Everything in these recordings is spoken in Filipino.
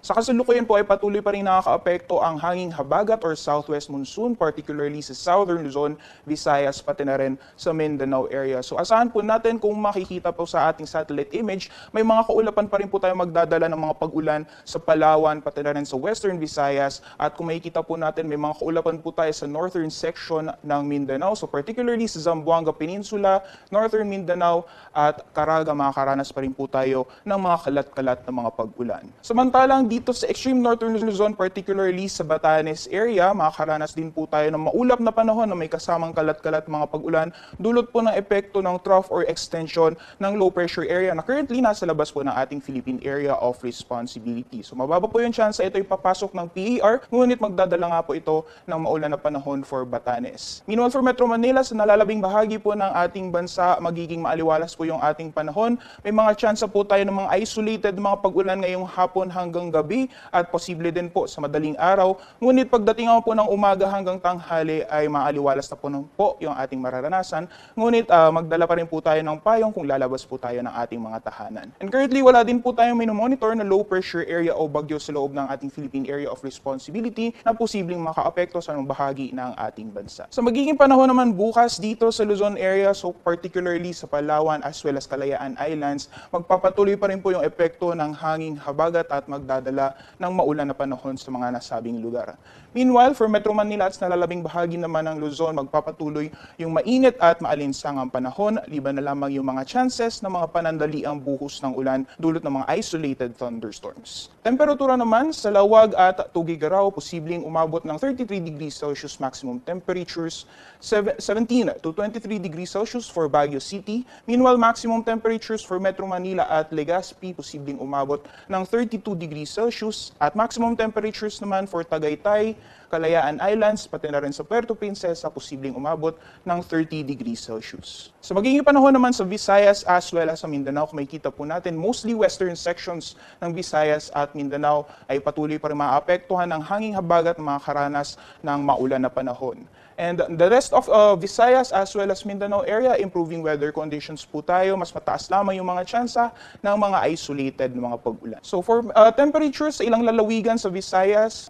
Sa kasalukuyan po ay patuloy pa rin nakakaapekto ang hanging habagat or southwest monsoon, particularly sa southern Luzon, Visayas, pati na rin sa Mindanao area. So asahan po natin kung makikita po sa ating satellite image, may mga kaulapan pa rin po tayo magdadala ng mga pag-ulan sa Palawan, pati na rin sa western Visayas. At kung makikita po natin, may mga kaulapan po tayo sa northern section ng Mindanao. So particularly sa Zamboanga Peninsula, northern Mindanao at Caraga, makakaranas pa rin po tayo ng mga kalat-kalat na mga pag-ulan. Samantalang dito sa extreme northern Luzon, particularly sa Batanes area, makakaranas din po tayo ng maulap na panahon na may kasamang kalat-kalat mga pag-ulan, dulot po ng epekto ng trough or extension ng low pressure area na currently nasa labas po ng ating Philippine Area of Responsibility. So mababa po yung chance ito ay papasok ng PER, ngunit magdadala nga po ito ng maulan na panahon for Batanes. Meanwhile for Metro Manila, sa nalalabing bahagi po ng ating bansa, magiging maaliwalas po yung ating panahon. May mga chance po tayo ng mga isolated mga pag-ulan ngayong hapon hanggang gabi at posible din po sa madaling araw. Ngunit pagdating po ng umaga hanggang tanghali ay maaliwalas na po yung ating mararanasan. Ngunit magdala pa rin po tayo ng payong kung lalabas po tayo ng ating mga tahanan. And currently wala din po tayong minomonitor na low pressure area o bagyo sa loob ng ating Philippine Area of Responsibility na posibleng makaapekto sa anong bahagi ng ating bansa. Sa magiging panahon naman bukas dito sa Luzon area, so particularly sa Palawan as well as Kalayaan Islands, magpapatuloy pa rin po yung epekto ng hanging habagat at magdadala ng maulan na panahon sa mga nasabing lugar. Meanwhile, for Metro Manila at nalalabing bahagi naman ng Luzon, magpapatuloy yung mainit at maalinsangang panahon, liban na lamang yung mga chances ng mga panandaliang buhos ng ulan dulot ng mga isolated thunderstorms. Temperatura naman sa Lawag at Tugigaraw, posibleng umabot ng 33 degrees Celsius maximum temperatures, 17 to 23 degrees Celsius for Baguio City. Meanwhile, maximum temperatures for Metro Manila at Legazpi, posibleng umabot ng 32 degrees Celsius at maximum temperatures naman for Tagaytay, Kalayaan Islands, pati na rin sa Puerto Princesa, posibleng umabot ng 30 degrees Celsius. Sa magiging panahon naman sa Visayas as well as sa Mindanao, kung makikita po natin, mostly western sections ng Visayas at Mindanao ay patuloy pa rin maapektuhan ng hanging habagat na makakaranas ng maulan na panahon. And the rest of Visayas as well as Mindanao area, improving weather conditions po tayo. Mas mataas lamang yung mga tsansa ng mga isolated na mga pag-ulan. So for temperatures sa ilang lalawigan sa Visayas,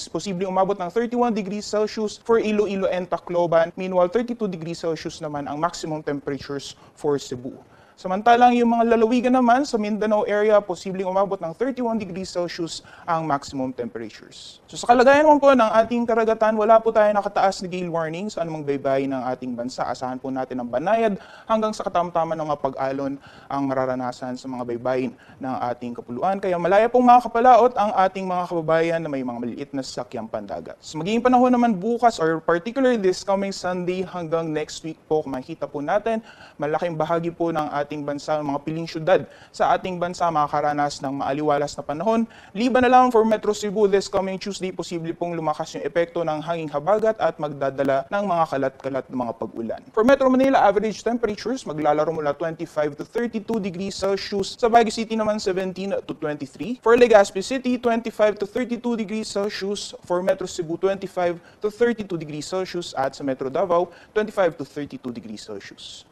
posibleng umabot ng 31 degrees Celsius for Iloilo and Tacloban. Meanwhile, 32 degrees Celsius naman ang maximum temperatures for Cebu. Samantalang yung mga lalawigan naman sa Mindanao area, posibleng umabot ng 31 degrees Celsius ang maximum temperatures. So sa kalagayan naman po ng ating karagatan, wala po tayo nakataas na gale warning sa anumang baybayin ng ating bansa. Asahan po natin ang banayad hanggang sa katamtaman ng mga pag-alon ang mararanasan sa mga baybayin ng ating kapuluan. Kaya malaya pong makakapalaot ang ating mga kababayan na may mga maliliit na sasakyang pandagat. So magiging panahon naman bukas or particularly this coming Sunday hanggang next week po, kung makikita po natin, malaking bahagi po ng ating bansa, mga piling syudad sa ating bansa makakaranas ng maaliwalas na panahon. Liban na lang for Metro Cebu this coming Tuesday, posible pong lumakas yung epekto ng hanging habagat at magdadala ng mga kalat-kalat na mga pag-ulan. For Metro Manila, average temperatures maglalaro mula 25 to 32 degrees Celsius. Sa Baguio City naman 17 to 23. For Legazpi City, 25 to 32 degrees Celsius. For Metro Cebu, 25 to 32 degrees Celsius. At sa Metro Davao, 25 to 32 degrees Celsius.